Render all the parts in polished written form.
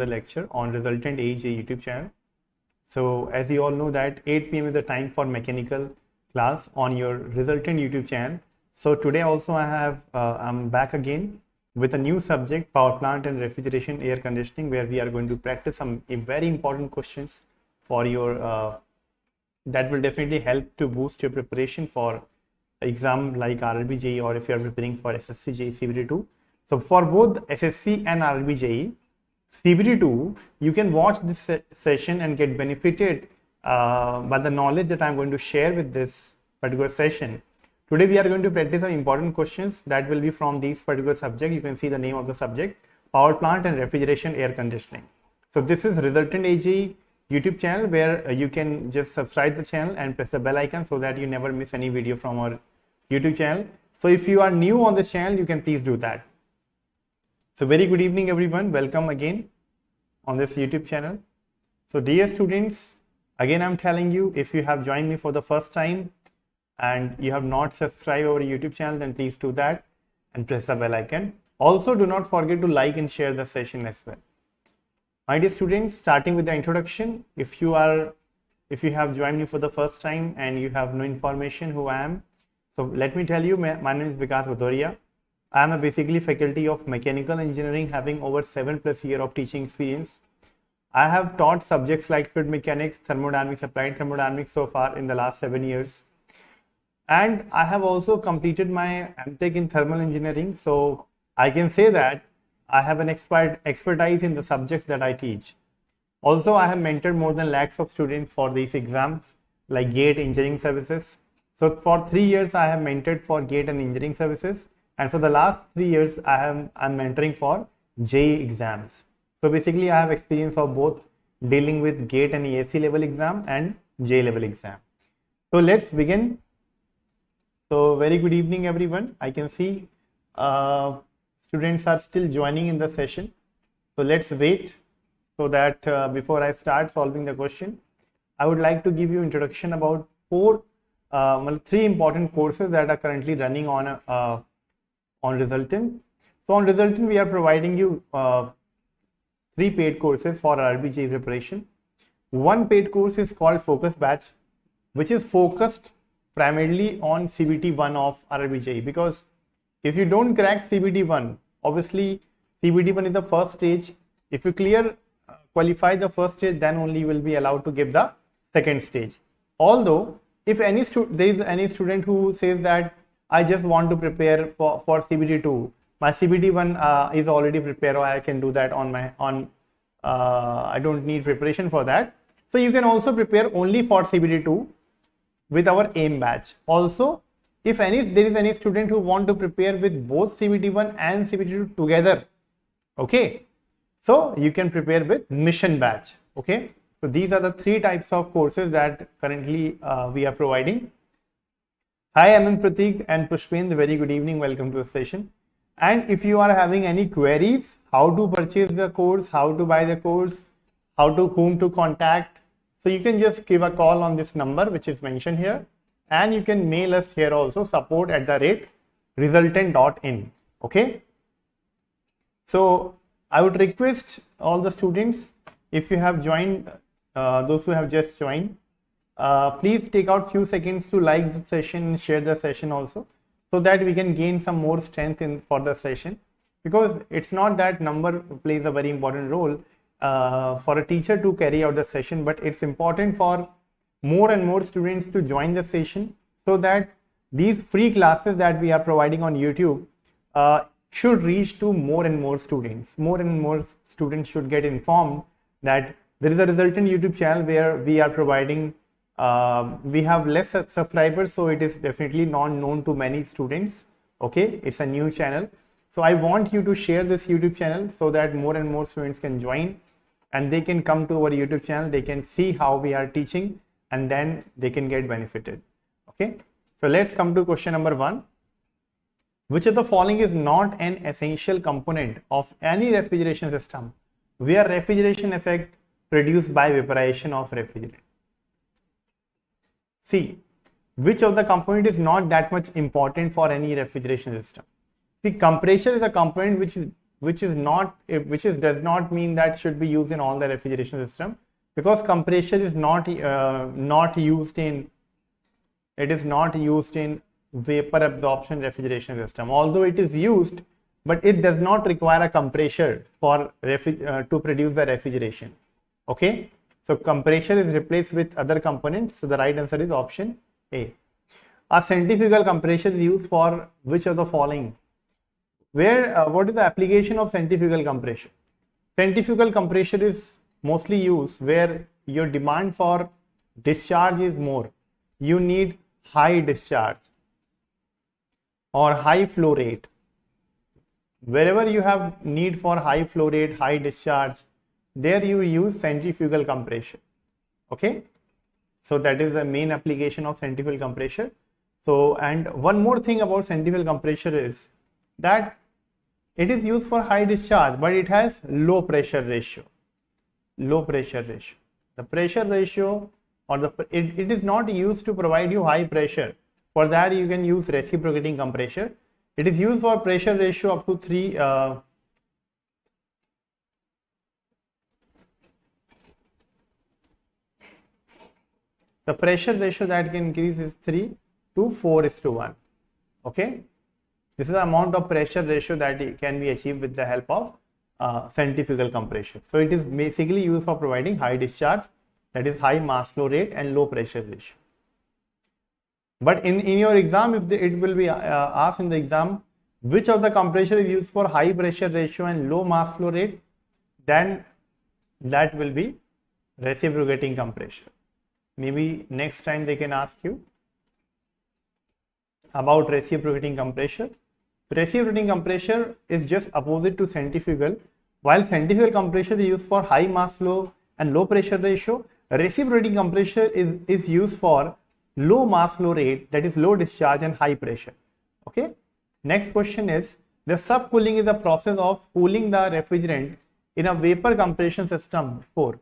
the lecture on Resultant AE YouTube channel. So as you all know that 8 p.m. is the time for mechanical class on your Resultant YouTube channel. So today also I'm back again with a new subject, power plant and refrigeration air conditioning, where we are going to practice some very important questions for your that will definitely help to boost your preparation for exam like RRB JE, or if you are preparing for SSC JE CBT2. So for both SSC and RRB JE CBT2, you can watch this session and get benefited by the knowledge that I'm going to share with this particular session. Today we are going to practice some important questions that will be from these particular subject. You can see the name of the subject, power plant and refrigeration air conditioning. So this is Resultant AE YouTube channel, where you can just subscribe the channel and press the bell icon so that you never miss any video from our YouTube channel. So if you are new on this channel, you can please do that. So very good evening everyone, welcome again on this YouTube channel. So dear students, again I'm telling you, if you have joined me for the first time and you have not subscribed our YouTube channel, then please do that and press the bell icon. Also do not forget to like and share the session as well. My dear students, starting with the introduction, if you have joined me for the first time and you have no information who I am, so let me tell you, my name is Vikas Sir. I am a basically faculty of mechanical engineering, having over 7+ years of teaching experience. I have taught subjects like fluid mechanics, thermodynamics, applied thermodynamics so far in the last 7 years. And I have also completed my MTech in thermal engineering. So I can say that I have an expertise in the subjects that I teach. Also, I have mentored more than lakhs of students for these exams like GATE engineering services. So for 3 years, I have mentored for GATE and engineering services. And for the last 3 years, I'm mentoring for JE exams. So basically, I have experience of both dealing with GATE and EAC level exam and JE level exam. So let's begin. So very good evening, everyone. I can see students are still joining in the session. So let's wait so that before I start solving the question, I would like to give you introduction about 3 important courses that are currently running on Resultant. So on Resultant, we are providing you 3 paid courses for RRB JE preparation. One paid course is called Focus Batch, which is focused primarily on CBT1 of RRB JE, because if you don't crack CBT1, obviously CBT1 is the first stage. If you qualify the first stage, then only you will be allowed to give the second stage. Although if there is any student who says that I just want to prepare for CBT2, my CBT1 is already prepared, or I can do that I don't need preparation for that. So you can also prepare only for CBT2 with our AIM batch. Also, if there is any student who want to prepare with both CBT1 and CBT2 together, okay, so you can prepare with mission batch. Okay, so these are the 3 types of courses that currently we are providing. Hi Anand, Pratik and Pushpendra, very good evening, welcome to the session. And if you are having any queries, how to purchase the course, how to buy the course, whom to contact, so you can just give a call on this number which is mentioned here, and you can mail us here also, support@resultant.in. okay. So I would request all the students, if you have joined, those who have just joined, please take out few seconds to like the session and share the session also, so that we can gain some more strength for the session, because it's not that number plays a very important role for a teacher to carry out the session, but it's important for more and more students to join the session, so that these free classes that we are providing on YouTube should reach to more and more students. More and more students should get informed that there is a Resultant YouTube channel where we are providing, we have less subscribers, so it is definitely not known to many students. Okay, it's a new channel. So I want you to share this YouTube channel so that more and more students can join and they can come to our YouTube channel, they can see how we are teaching, and then they can get benefited. Okay, so let's come to question number 1. Which of the following is not an essential component of any refrigeration system where refrigeration effect produced by vaporization of refrigerant? See, which of the component is not that much important for any refrigeration system? See, compression is a component which which does not mean that should be used in all the refrigeration system, because compressor is not used in vapor absorption refrigeration system. Although it is used, but it does not require a compressor for to produce the refrigeration. Okay, so compressor is replaced with other components. So the right answer is option A. A centrifugal compressor is used for which of the following? What is the application of centrifugal compression? Centrifugal compression is mostly used where your demand for discharge is more. You need high discharge or high flow rate. Wherever you have need for high flow rate, high discharge, there you use centrifugal compression. Okay, so that is the main application of centrifugal compression. So, and one more thing about centrifugal compressor is that it is used for high discharge, but it has low pressure ratio. The pressure ratio, or it is not used to provide you high pressure. For that you can use reciprocating compressor. It is used for pressure ratio up to 3. The pressure ratio that can increase is 3 to 4:1. Okay, this is the amount of pressure ratio that can be achieved with the help of centrifugal compression. So it is basically used for providing high discharge, that is high mass flow rate, and low pressure ratio. But in your exam, if it will be asked in the exam, which of the compressor is used for high pressure ratio and low mass flow rate, then that will be reciprocating compressor. Maybe next time they can ask you about reciprocating compressor. Reciprocating compressor is just opposite to centrifugal. While centrifugal compressor is used for high mass flow and low pressure ratio, reciprocating compressor is used for low mass flow rate, that is low discharge and high pressure. Okay, next question is, the subcooling is the process of cooling the refrigerant in a vapor compression system before.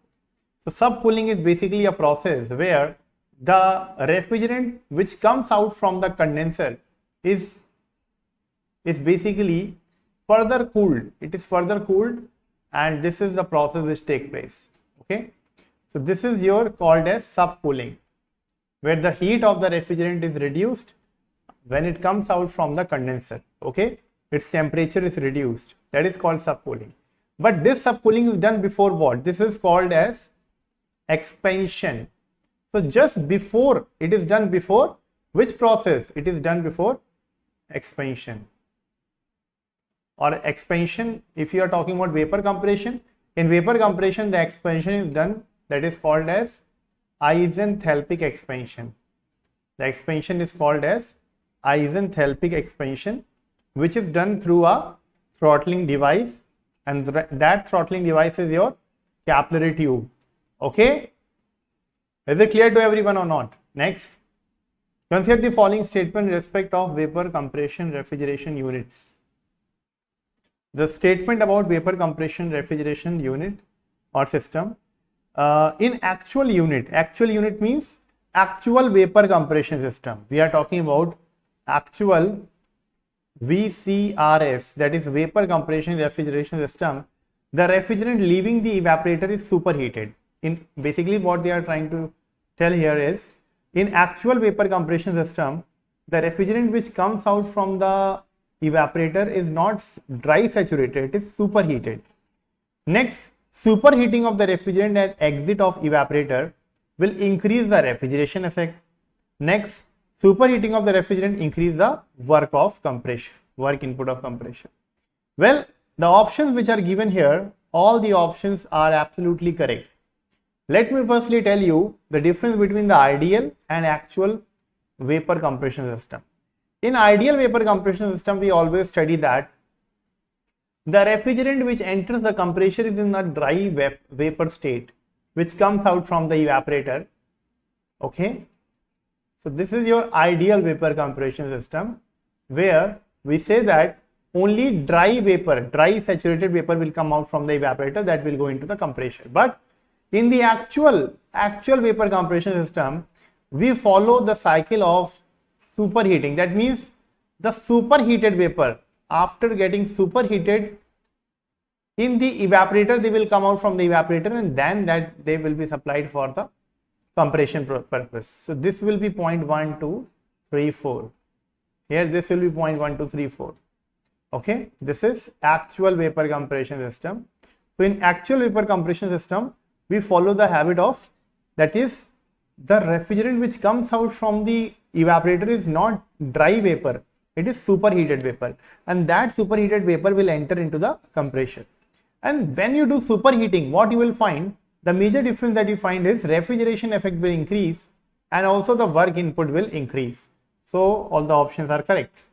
So subcooling is basically a process where the refrigerant which comes out from the condenser is basically further cooled. It is further cooled, and this is the process which takes place. Okay, so this is called as subcooling, where the heat of the refrigerant is reduced when it comes out from the condenser. Okay, its temperature is reduced. That is called subcooling. But this subcooling is done before what? This is called as expansion. So just before, it is done before which process? It is done before expansion. Or expansion, if you are talking about vapor compression, in vapor compression the expansion is done, that is called as isenthalpic expansion. The expansion is called as isenthalpic expansion, which is done through a throttling device, and that throttling device is your capillary tube. Okay, is it clear to everyone or not? Next, consider the following statement in respect of vapor compression refrigeration units. The statement about vapor compression refrigeration unit or system in actual unit means actual vapor compression system. We are talking about actual VCRS, that is vapor compression refrigeration system. The refrigerant leaving the evaporator is superheated. In basically what they are trying to tell here is, in actual vapor compression system, the refrigerant which comes out from the evaporator is not dry saturated, it is superheated. Next, superheating of the refrigerant at exit of evaporator will increase the refrigeration effect. Next, superheating of the refrigerant increase the work input of compression. Well, the options which are given here, all the options are absolutely correct. Let me firstly tell you the difference between the ideal and actual vapor compression system. In ideal vapor compression system, we always study that the refrigerant which enters the compressor is in a dry vapor state, which comes out from the evaporator. Okay, so this is your ideal vapor compression system, where we say that only dry saturated vapor will come out from the evaporator, that will go into the compressor. But in the actual vapor compression system, we follow the cycle of superheating. That means the superheated vapor, after getting superheated, In the evaporator, they will come out from the evaporator, and then that they will be supplied for the compression purpose. So this will be 0.1234. Here this will be 0.1234. Okay, this is actual vapor compression system. So in actual vapor compression system, we follow the habit of, that is, the refrigerant which comes out from the evaporator is not dry vapor, it is superheated vapor, and that superheated vapor will enter into the compressor. And when you do superheating, what you will find, the major difference that you find is refrigeration effect will increase and also the work input will increase. So all the options are correct.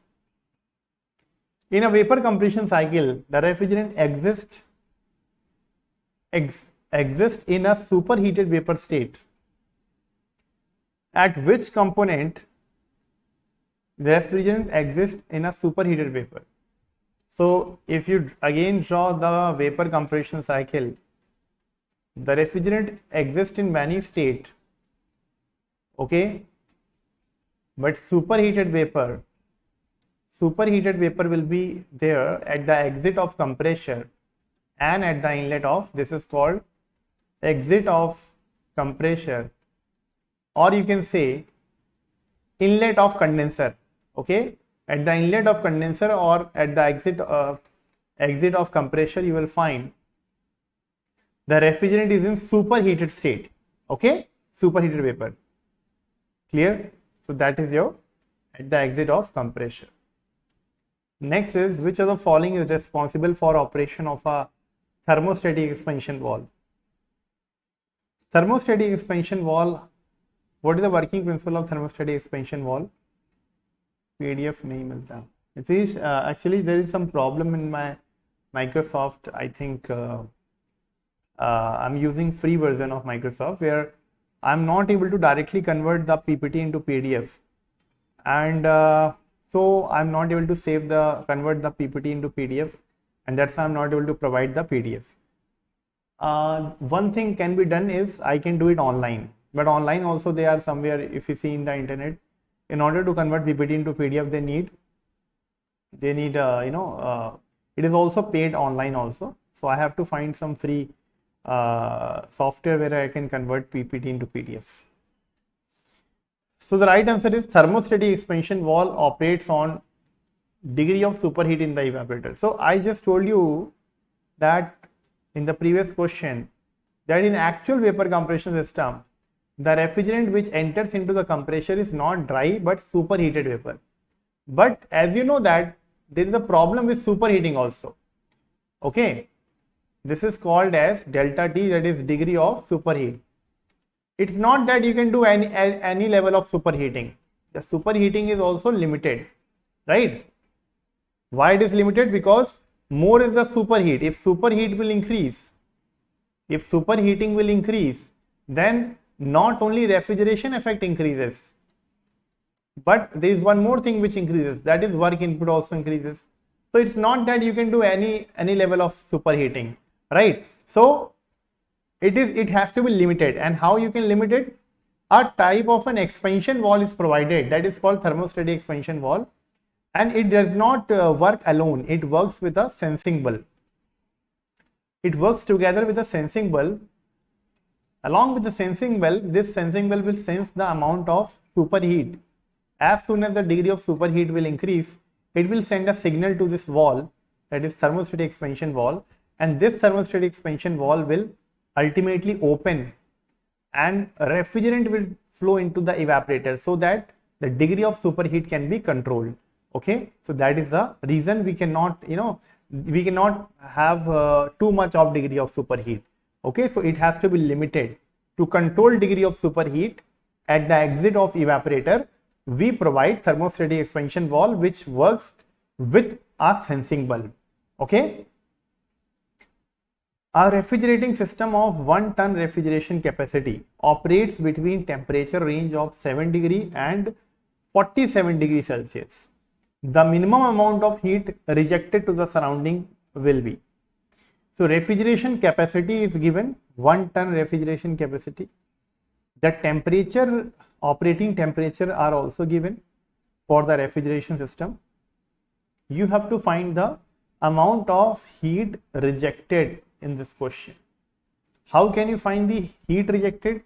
In a vapor compression cycle, the refrigerant exists in a superheated vapor state, at which component the refrigerant exists in a superheated vapor. So if you again draw the vapor compression cycle, the refrigerant exists in many states, okay, but superheated vapor will be there at the exit of compressor and at the inlet of, this is called exit of compressor, or you can say inlet of condenser. Okay, at the inlet of condenser or at the exit of compressor, you will find the refrigerant is in superheated state. Okay, superheated vapor. Clear? So that is your at the exit of compressor. Next is, which of the following is responsible for operation of a thermostatic expansion valve? Thermostatic expansion valve, what is the working principle of thermostatic expansion valve? PDF nahi milta. It is actually there is some problem in my Microsoft. I think I'm using free version of Microsoft where I'm not able to directly convert the PPT into PDF, and so I'm not able to convert the PPT into PDF, and that's why I'm not able to provide the PDF. One thing can be done is I can do it online, but online also they are somewhere, if you see in the internet, in order to convert PPT into PDF, they need it is also paid online also. So I have to find some free software where I can convert PPT into PDF. So the right answer is thermostatic expansion valve operates on degree of superheat in the evaporator. So I just told you that in the previous question that in actual vapor compression system, the refrigerant which enters into the compressor is not dry but superheated vapor. But as you know that there is a problem with superheating also. Okay, this is called as delta T, that is degree of superheat. It's not that you can do any level of superheating. The superheating is also limited, right? Why it is limited? Because more is the superheat. If superheat will increase, if superheating will increase, then not only refrigeration effect increases, but there is one more thing which increases, that is work input also increases. So it's not that you can do any level of superheating, right? So it has to be limited. And how you can limit it? A type of an expansion valve is provided, that is called thermostatic expansion valve, and it does not work alone. It works with a sensing bulb. It works together with a sensing bulb. Along with the sensing bulb, this sensing bulb will sense the amount of superheat. As soon as the degree of superheat will increase, it will send a signal to this valve, that is thermostatic expansion valve, and this thermostatic expansion valve will ultimately open and refrigerant will flow into the evaporator so that the degree of superheat can be controlled. Okay, so that is the reason we cannot have too much of degree of superheat. Okay, so it has to be limited. To control degree of superheat at the exit of evaporator, we provide thermostatic expansion valve which works with a sensing bulb. Okay, a refrigerating system of 1 ton refrigeration capacity operates between temperature range of 7 degree and 47 degrees Celsius. The minimum amount of heat rejected to the surrounding will be. So refrigeration capacity is given, 1 ton refrigeration capacity. The temperature, operating temperature are also given for the refrigeration system. You have to find the amount of heat rejected in this question. How can you find the heat rejected?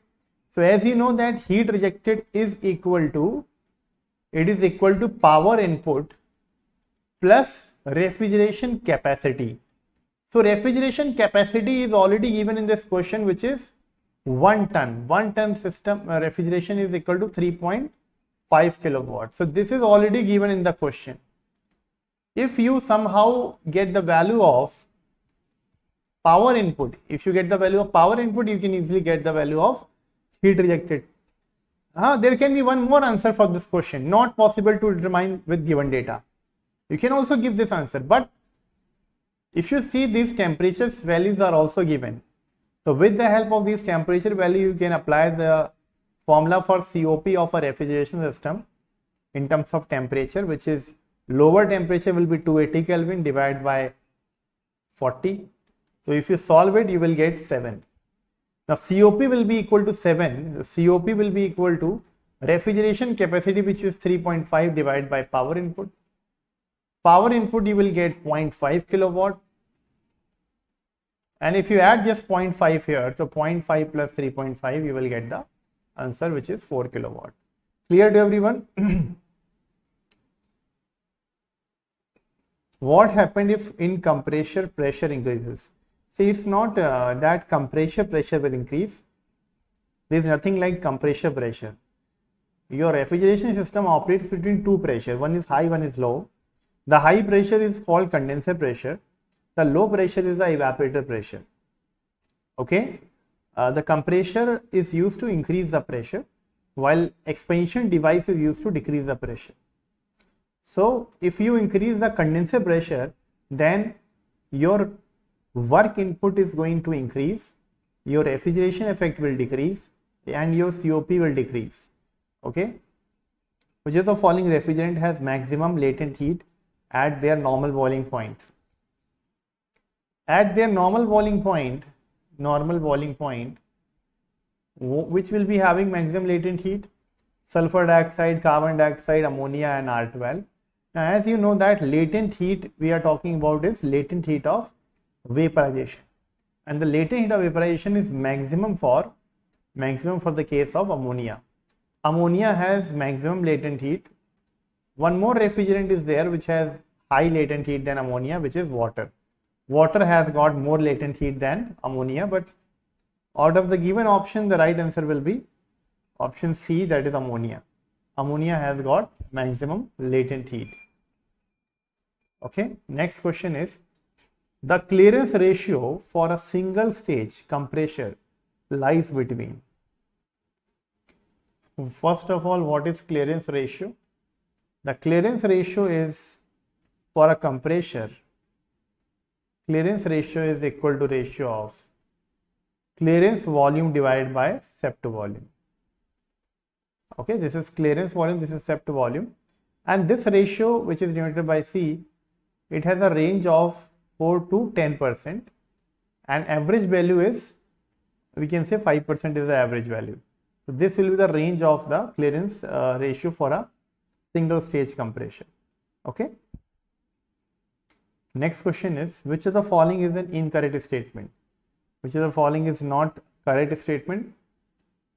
So as you know that heat rejected is equal to, it is equal to power input plus refrigeration capacity. So refrigeration capacity is already given in this question, which is 1 ton. 1 ton system refrigeration is equal to 3.5 kilowatt. So this is already given in the question. If you somehow get the value of power input, if you get the value of power input, you can easily get the value of heat rejected. There can be one more answer for this question, not possible to determine with given data. You can also give this answer, but if you see these temperatures values are also given. So with the help of these temperature value, you can apply the formula for COP of a refrigeration system in terms of temperature, which is lower temperature will be 280 Kelvin divided by 40. So if you solve it, you will get 7. Now COP will be equal to 7. COP will be equal to refrigeration capacity, which is 3.5 divided by power input. Power input you will get 0.5 kilowatt. And if you add just 0.5 here, so 0.5 plus 3.5, you will get the answer, which is 4 kilowatt. Clear to everyone? What happened if in compressor pressure increases? See, it's not that compressor pressure will increase. There is nothing like compressor pressure. Your refrigeration system operates between two pressure. One is high, one is low. The high pressure is called condenser pressure. The low pressure is the evaporator pressure. Okay. The compressor is used to increase the pressure, while expansion device is used to decrease the pressure. So if you increase the condenser pressure, then your work input is going to increase, your refrigeration effect will decrease, and your COP will decrease. Okay. Which of the following refrigerant has maximum latent heat at their normal boiling point? At their normal boiling point, which will be having maximum latent heat? Sulfur dioxide, carbon dioxide, ammonia, and R12. Now, as you know that latent heat we are talking about is latent heat of vaporization, and the latent heat of vaporization is maximum for the case of ammonia. Ammonia has maximum latent heat. One more refrigerant is there which has high latent heat than ammonia, which is water. Water has got more latent heat than ammonia, but out of the given option, the right answer will be option C, that is ammonia. Ammonia has got maximum latent heat. Okay, next question is, the clearance ratio for a single stage compressor lies between. First of all, what is clearance ratio? The clearance ratio is for a compressor. Clearance ratio is equal to ratio of clearance volume divided by sept volume. Okay, this is clearance volume, this is sept volume, and this ratio, which is denoted by C, it has a range of 4 to 10%, and average value is, we can say 5% is the average value. So this will be the range of the clearance ratio for a single stage compressor. Okay. Next question is, which of the following is an incorrect statement? Which of the following is not correct statement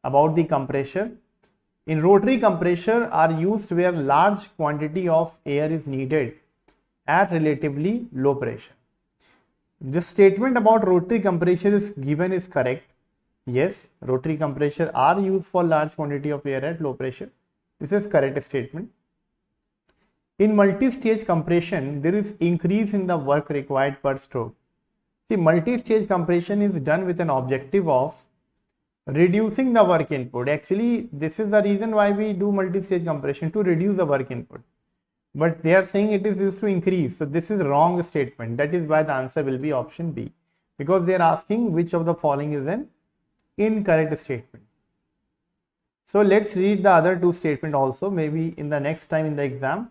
about the compressor? In rotary compressor are used where large quantity of air is needed at relatively low pressure. This statement about rotary compressor is given is correct. Yes, rotary compressor are used for large quantity of air at low pressure. This is correct statement. In multi-stage compression, there is increase in the work required per stroke. See, multi-stage compression is done with an objective of reducing the work input. Actually, this is the reason why we do multi-stage compression, to reduce the work input. But they are saying it is used to increase. So this is wrong statement. That is why the answer will be option B, because they are asking which of the following is an incorrect statement. So let's read the other two statements also. Maybe in the next time in the exam,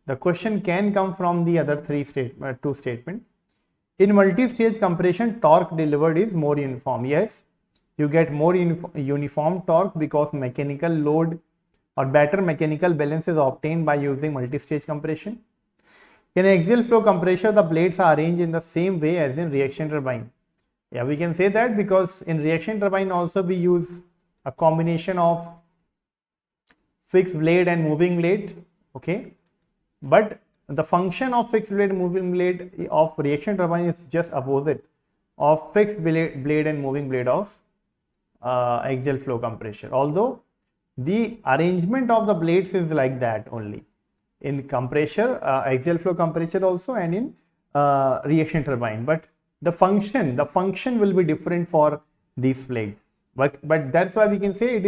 the question can come from the other two statements. In multi-stage compression, torque delivered is more uniform. Yes, you get more uniform torque because mechanical load or better mechanical balance is obtained by using multi-stage compression. In axial flow compressor, the blades are arranged in the same way as in reaction turbine. Yeah, we can say that because in reaction turbine also we use a combination of fixed blade and moving blade. Okay, but the function of fixed blade and moving blade of reaction turbine is just opposite of fixed blade and moving blade of axial flow compressor. Although the arrangement of the blades is like that only in compressor, axial flow compressor also, and in reaction turbine, but the function will be different for these blades. But that's why we can say it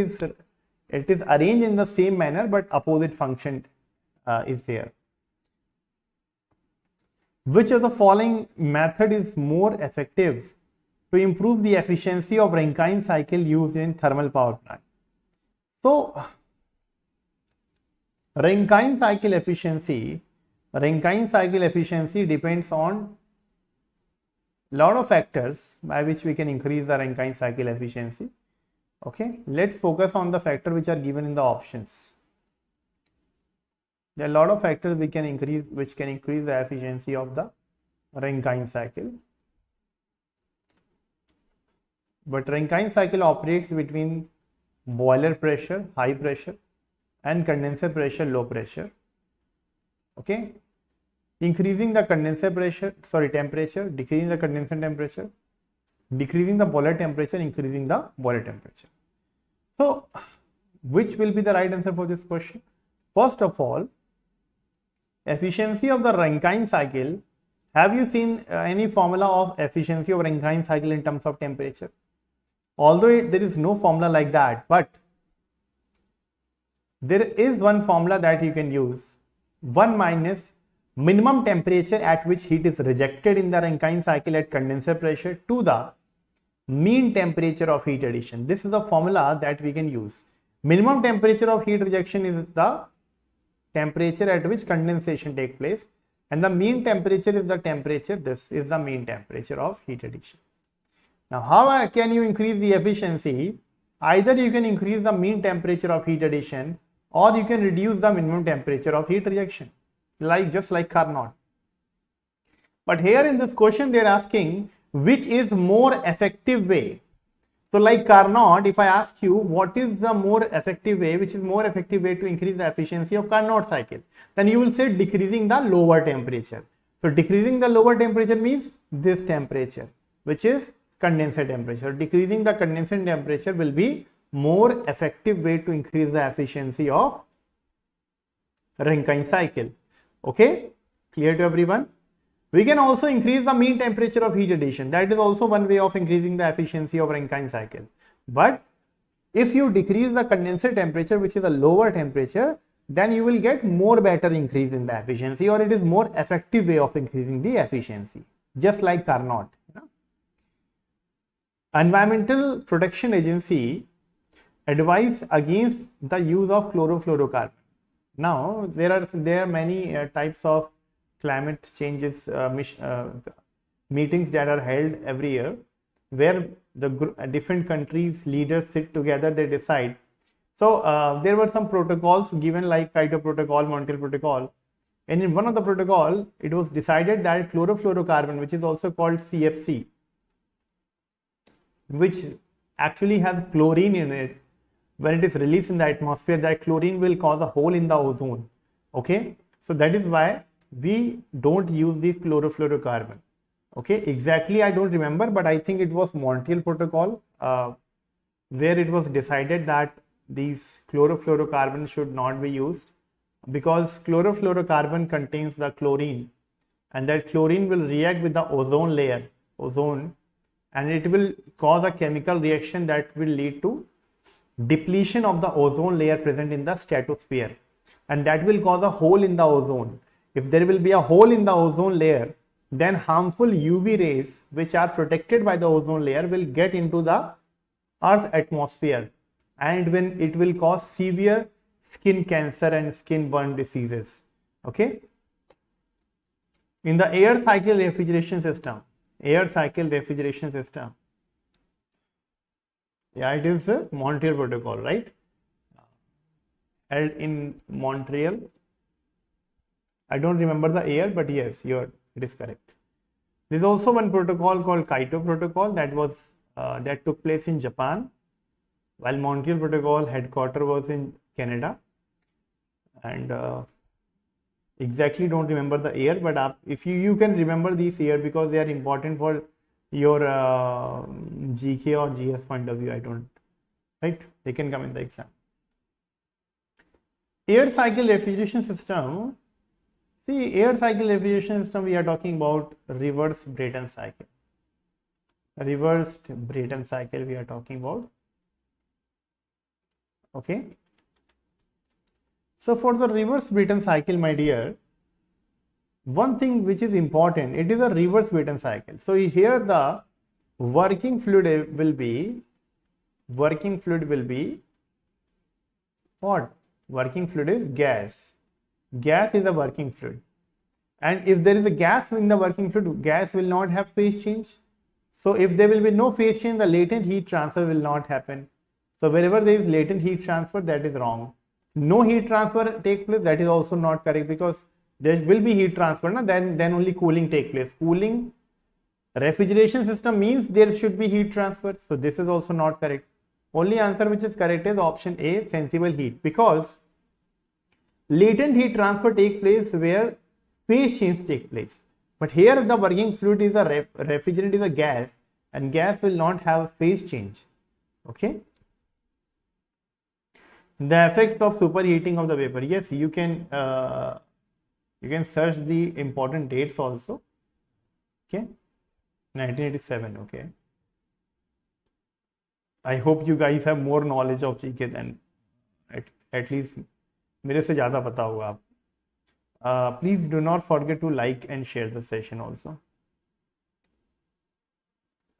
is arranged in the same manner, but opposite function is there. Which of the following method is more effective to improve the efficiency of Rankine cycle used in thermal power plant? So Rankine cycle efficiency depends on lot of factors by which we can increase the Rankine cycle efficiency. Okay, let's focus on the factor which are given in the options. There are a lot of factors which can increase the efficiency of the Rankine cycle. But Rankine cycle operates between boiler pressure, high pressure, and condenser pressure, low pressure. Okay, increasing the condenser temperature, decreasing the condenser temperature, decreasing the boiler temperature, increasing the boiler temperature. So which will be the right answer for this question? First of all, efficiency of the Rankine cycle. Have you seen any formula of efficiency of Rankine cycle in terms of temperature? Although there is no formula like that, but there is one formula that you can use: 1 minus minimum temperature at which heat is rejected in the Rankine cycle at condenser pressure to the mean temperature of heat addition. This is the formula that we can use. Minimum temperature of heat rejection is the temperature at which condensation takes place, and the mean temperature is the temperature. This is the mean temperature of heat addition. Now, how can you increase the efficiency? Either you can increase the mean temperature of heat addition, or you can reduce the minimum temperature of heat rejection, just like Carnot. But here in this question, they are asking which is more effective way. So like Carnot, if I ask you what is the more effective way, which is more effective way to increase the efficiency of Carnot cycle, then you will say decreasing the lower temperature. So decreasing the lower temperature means this temperature, which is condenser temperature. Decreasing the condenser temperature will be more effective way to increase the efficiency of Rankine cycle. Okay, clear to everyone? We can also increase the mean temperature of heat addition. That is also one way of increasing the efficiency of Rankine cycle. But if you decrease the condenser temperature, which is a lower temperature, then you will get more better increase in the efficiency, or it is more effective way of increasing the efficiency, just like Carnot. Environmental Protection Agency advised against the use of chlorofluorocarbon. Now there are many types of climate changes meetings that are held every year, where the different countries leaders sit together, they decide. So there were some protocols given, like Kyoto Protocol, Montreal Protocol, and in one of the protocol it was decided that chlorofluorocarbon, which is also called CFC, which actually has chlorine in it, when it is released in the atmosphere, that chlorine will cause a hole in the ozone. Okay, so that is why we don't use the chlorofluorocarbon. Okay, exactly I don't remember, but I think it was Montreal Protocol where it was decided that these chlorofluorocarbon should not be used, because chlorofluorocarbon contains the chlorine, and that chlorine will react with the ozone layer, and it will cause a chemical reaction that will lead to depletion of the ozone layer present in the stratosphere, and that will cause a hole in the ozone. If there will be a hole in the ozone layer, then harmful UV rays, which are protected by the ozone layer, will get into the Earth's atmosphere, and when it will cause severe skin cancer and skin burn diseases. Okay, in the air cycle refrigeration system, yeah, it is a Montreal Protocol, right, held in Montreal. I don't remember the year, but yes, it is correct. There's also one protocol called Kaito protocol that took place in Japan, while Montreal protocol headquarter was in Canada. And exactly don't remember the year, but if you can remember these year, because they are important for your GK or GS point of view. I don't, right? They can come in the exam. Air cycle refrigeration system. See, air cycle refrigeration system, we are talking about reverse Brayton cycle. Reversed Brayton cycle we are talking about. Okay. So for the reverse Brayton cycle, my dear, one thing which is important, it is a reverse Brayton cycle. So here the working fluid will be what? Working fluid is gas. Gas is a working fluid. And if there is a gas in the working fluid, gas will not have phase change. So if there will be no phase change, the latent heat transfer will not happen. So wherever there is latent heat transfer, that is wrong. No heat transfer take place, that is also not correct, because there will be heat transfer, then only cooling take place. Cooling refrigeration system means there should be heat transfer. So this is also not correct. Only answer which is correct is option A, sensible heat, because latent heat transfer take place where phase change take place. But here the working fluid is a refrigerant is a gas, and gas will not have phase change. Okay. The effects of superheating of the vapor. Yes, you can search the important dates also. Okay, 1987. Okay. I hope you guys have more knowledge of GK than at least मेरे से ज़्यादा पता होगा आप. Please do not forget to like and share the session also.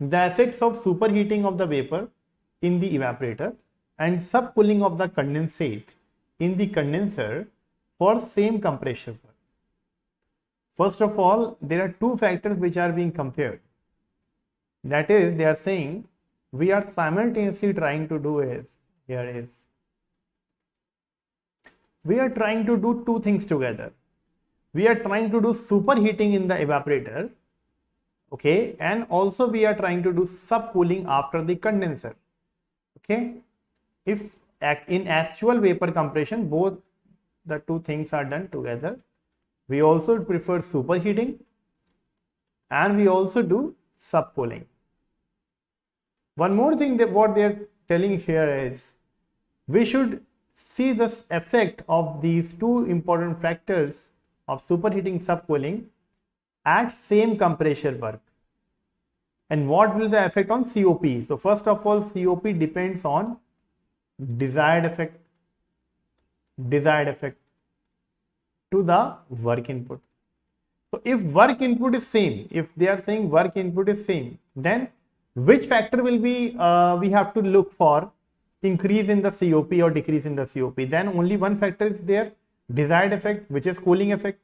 The effects of superheating of the vapor in the evaporator and subcooling of the condensate in the condenser for same compressor. First of all, there are two factors which are being compared. That is, they are saying we are simultaneously trying to do we are trying to do two things together. We are trying to do superheating in the evaporator, okay, and also we are trying to do subcooling after the condenser. Okay, if in actual vapor compression both the two things are done together, we also prefer superheating and we also do subcooling. One more thing that what they are telling here is we should see the effect of these two important factors of superheating, subcooling at same compressor work. And what will the effect on COP? So first of all, COP depends on desired effect to the work input. So if work input is same, if they are saying work input is same, then which factor will be we have to look for increase in the COP or decrease in the COP? Then only one factor is there, desired effect, which is cooling effect.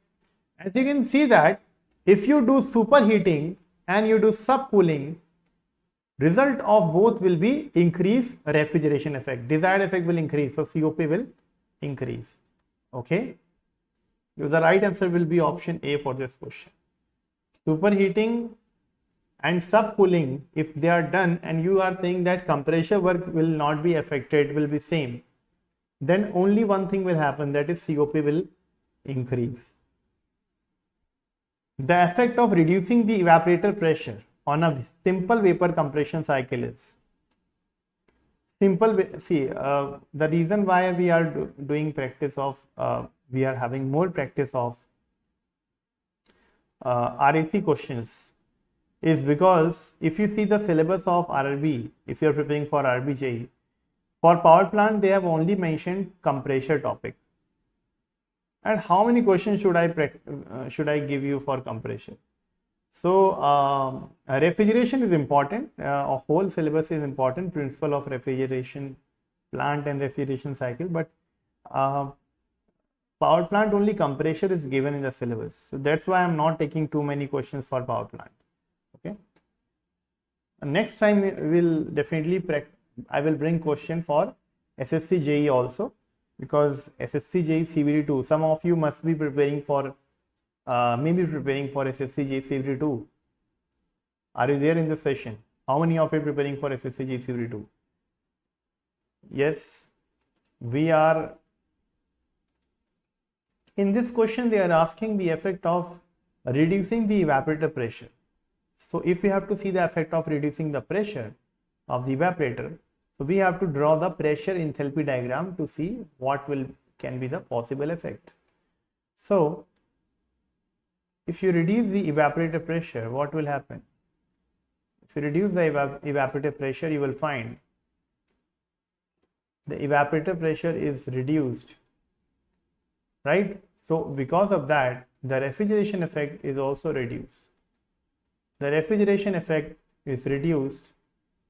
As you can see that if you do superheating and you do subcooling, result of both will be increase refrigeration effect. Desired effect will increase, so COP will increase. Okay, so the right answer will be option A for this question. Superheating and subcooling, if they are done and you are saying that compressor work will not be affected, will be same, then only one thing will happen, that is COP will increase. The effect of reducing the evaporator pressure on a simple vapor compression cycle is simple. See, the reason why we are doing practice of we are having more practice of RAC questions is because if you see the syllabus of RRB, if you are preparing for RRB JE, for power plant they have only mentioned compressor topic. And how many questions should I give you for compressor? So refrigeration is important. A whole syllabus is important, principle of refrigeration plant and refrigeration cycle. But power plant only compressor is given in the syllabus. So that's why I'm not taking too many questions for power plant. Okay. Next time we will definitely I will bring question for SSC JE also, because SSC JE CVD2, some of you must be preparing for maybe preparing for SSC JCVT 2? Are you there in this session? How many of you preparing for SSC JCVT 2? Yes, we are. In this question, they are asking the effect of reducing the evaporator pressure. So if we have to see the effect of reducing the pressure of the evaporator, so we have to draw the pressure enthalpy diagram to see what can be the possible effect. So if you reduce the evaporator pressure, what will happen? If you reduce the evaporator pressure, you will find the evaporator pressure is reduced, right? So because of that, the refrigeration effect is also reduced. The refrigeration effect is reduced,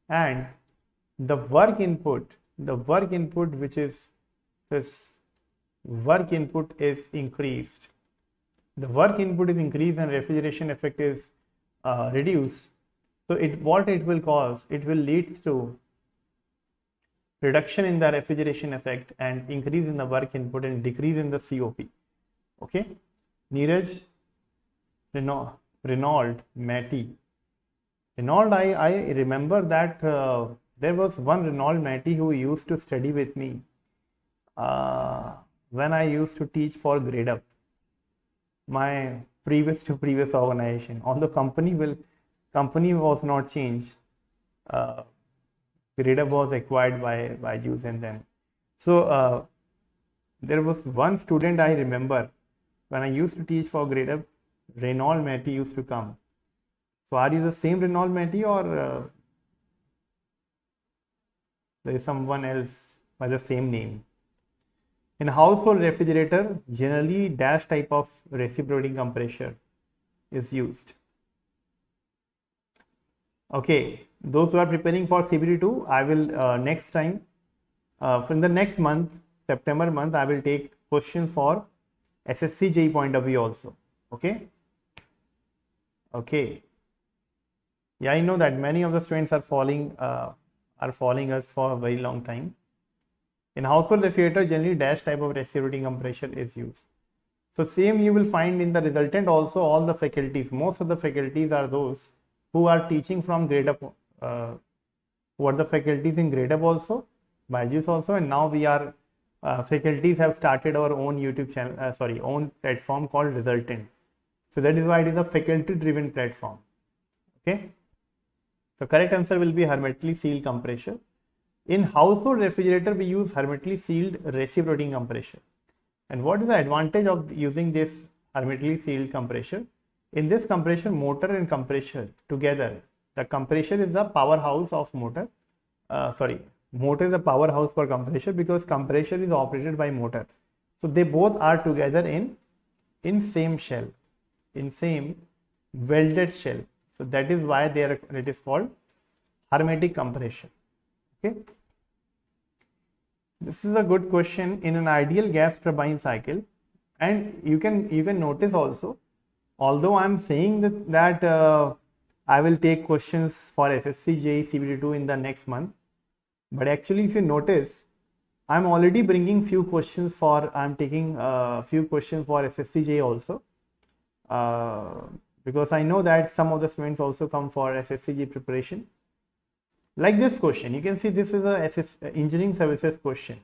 and the work input which is this work input is increased. The work input is increased and refrigeration effect is reduced. So what it will cause, it will lead to reduction in the refrigeration effect and increase in the work input and decrease in the COP. Okay, Neeraj, Renault, Matty. Renault, I remember that there was one Renault Matty who used to study with me when I used to teach for Grade Up, my previous organization. Although company was not changed, Grade Up was acquired by Jews and them. So there was one student I remember when I used to teach for Grade Up, Renault Matty used to come. So are you the same Renault Matty, or there is someone else by the same name? In household refrigerator, generally dash type of reciprocating compressor is used. Okay, those who are preparing for CBT 2, I will next time, from the next month, September month, I will take questions for SSC JE point of view also. Okay. Okay. Yeah, I know that many of the students are following us for a very long time. In household refrigerator, generally dash type of reciprocating compressor is used. So same you will find in the resultant also. All the faculties, most of the faculties are those who are teaching from Grade Up, who are the faculties in Grade Up also, Byju's also, and now we are faculties have started our own YouTube channel, own platform called Resultant. So that is why it is a faculty driven platform. Okay. The correct answer will be hermetically sealed compressor. In household refrigerator, we use hermetically sealed reciprocating compressor. And what is the advantage of using this hermetically sealed compressor? In this compressor, motor and compressor together, the compressor is the powerhouse of motor. Motor is the powerhouse for compressor because compressor is operated by motor. So they both are together in same shell, in same welded shell. So that is why it is called hermetic compression. Okay. This is a good question. In an ideal gas turbine cycle, and you can notice also, although I am saying that I will take questions for SSC JE CBT 2 in the next month, but actually if you notice, I am already bringing few questions I am taking few questions for SSC JE also, because I know that some of the students also come for SSC JE preparation. Like this question, you can see this is a engineering services question,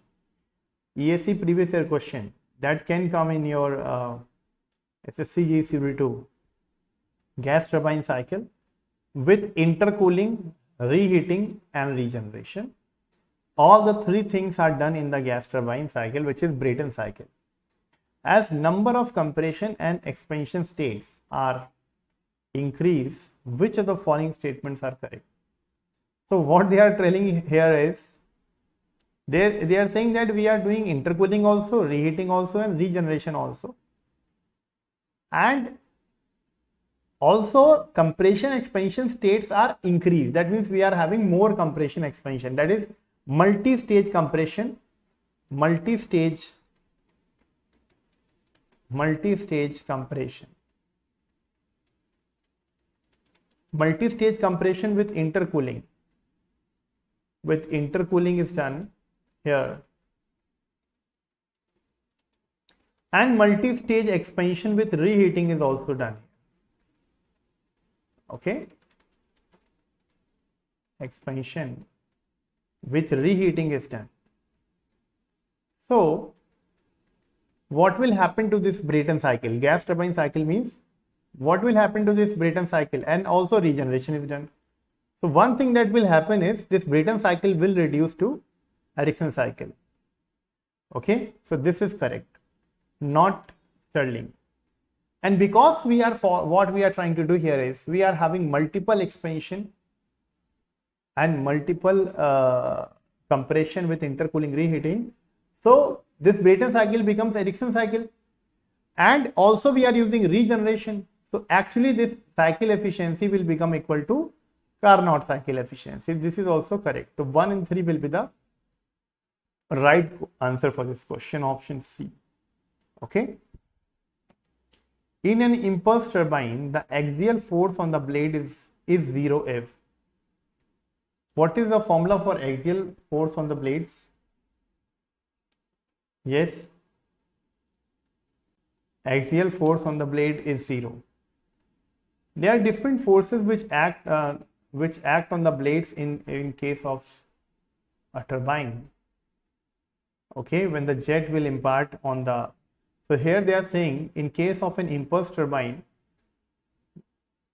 ESC previous year question that can come in your SSC JE CBT 2. Gas turbine cycle with intercooling, reheating and regeneration. All the three things are done in the gas turbine cycle, which is Brayton cycle. As number of compression and expansion states are increased, which of the following statements are correct? So what they are telling here is, they are saying that we are doing intercooling also, reheating also and regeneration also. And also compression expansion states are increased. That means we are having more compression expansion. That is multi-stage compression, multi-stage compression. Multi-stage compression with intercooling. With intercooling is done here. And multi-stage expansion with reheating is also done. Okay, expansion with reheating is done. So what will happen to this Brayton cycle? Gas turbine cycle means what will happen to this Brayton cycle, and also regeneration is done. So one thing that will happen is this Brayton cycle will reduce to Ericsson cycle. Okay, so this is correct, not Stirling. And because we are what we are trying to do here is we are having multiple expansion and multiple compression with intercooling reheating. So this Brayton cycle becomes Ericsson cycle, and also we are using regeneration. So actually this cycle efficiency will become equal to Carnot cycle efficiency. This is also correct. So 1 and 3 will be the right answer for this question, option C. Okay. In an impulse turbine, the axial force on the blade is 0 if. What is the formula for axial force on the blades? Yes, axial force on the blade is 0. There are different forces which act on the blades in case of a turbine. Okay, when the jet will impart on the, so here they are saying in case of an impulse turbine,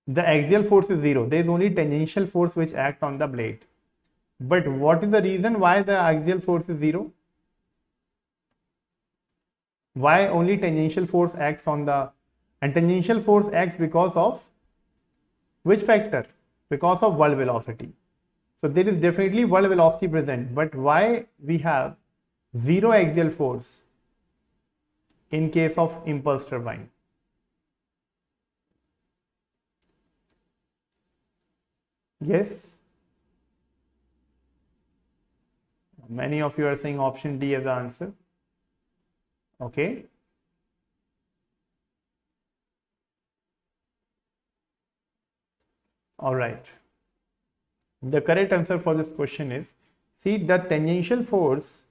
the axial force is 0. There is only tangential force which act on the blade. But what is the reason why the axial force is 0? Why only tangential force acts on the, and tangential force acts because of which factor? Because of world velocity. So there is definitely world velocity present, but why we have 0 axial force in case of impulse turbine? Yes, many of you are saying option D as the answer. Okay, all right. The correct answer for this question is, see, the tangential force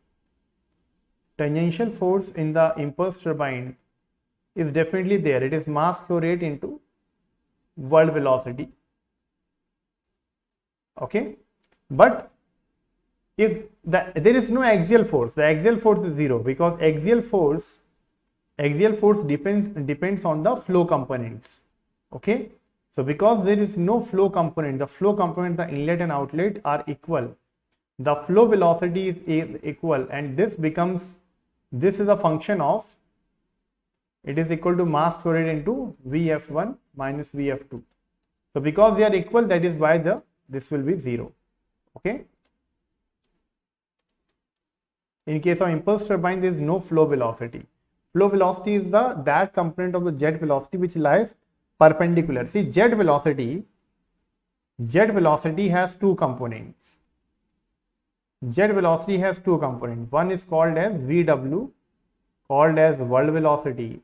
in the impulse turbine is definitely there. It is mass flow rate into world velocity. Okay, but if there is no axial force, the axial force is 0, because axial force depends on the flow components. Okay, so because there is no flow component, the flow component, the inlet and outlet are equal, the flow velocity is equal, and this is a function of, it is equal to mass flow rate into Vf1 minus Vf2. So because they are equal, that is why this will be 0. Okay, in case of impulse turbine, there is no flow velocity. Flow velocity is that component of the jet velocity which lies perpendicular. See, jet velocity has two components. Jet velocity has two components. One is called as VW, called as world velocity.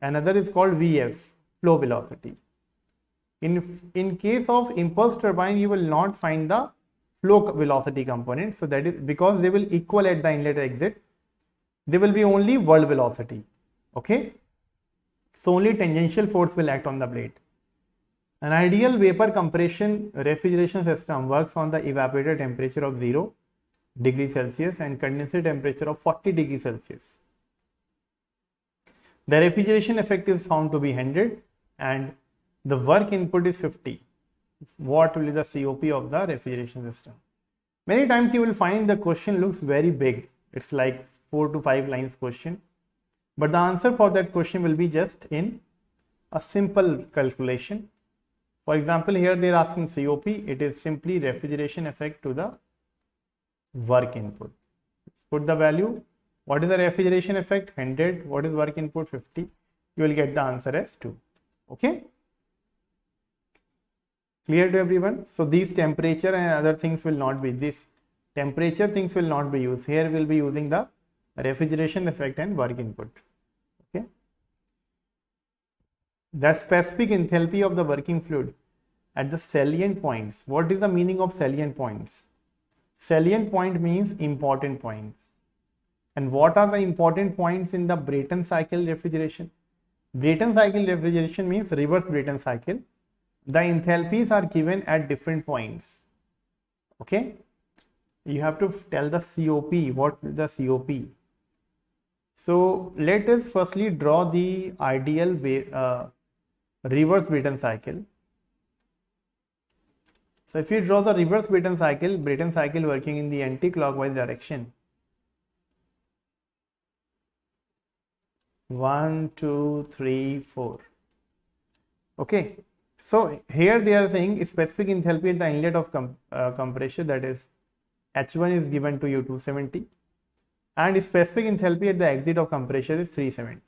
Another is called VF, flow velocity. In case of impulse turbine, you will not find the flow velocity component. So that is because they will equal at the inlet exit. There will be only world velocity. Okay, so only tangential force will act on the blade. An ideal vapor compression refrigeration system works on the evaporator temperature of 0 degrees Celsius and condenser temperature of 40 degrees Celsius. The refrigeration effect is found to be 100 and the work input is 50. What will be the COP of the refrigeration system? Many times you will find the question looks very big. It's like 4 to 5 lines question. But the answer for that question will be just in a simple calculation. For example, here they are asking COP. It is simply refrigeration effect to the work input. Let's put the value. What is the refrigeration effect? 100. What is work input? 50. You will get the answer as 2. Okay. Clear to everyone? So these temperature and other things will not be, this temperature things will not be used. Here we will be using the refrigeration effect and work input. Okay. The specific enthalpy of the working fluid at the salient points. What is the meaning of salient points? Salient point means important points. And what are the important points in the Brayton cycle refrigeration? Brayton cycle refrigeration means reverse Brayton cycle. The enthalpies are given at different points. Okay, you have to tell the COP. What is the COP? So let us firstly draw the ideal reverse Brayton cycle. So if you draw the reverse Brayton cycle working in the anti-clockwise direction. 1, 2, 3, 4. Okay. So here they are saying specific enthalpy at the inlet of compressor, that is H1 is given to you 270, and specific enthalpy at the exit of compressor is 370.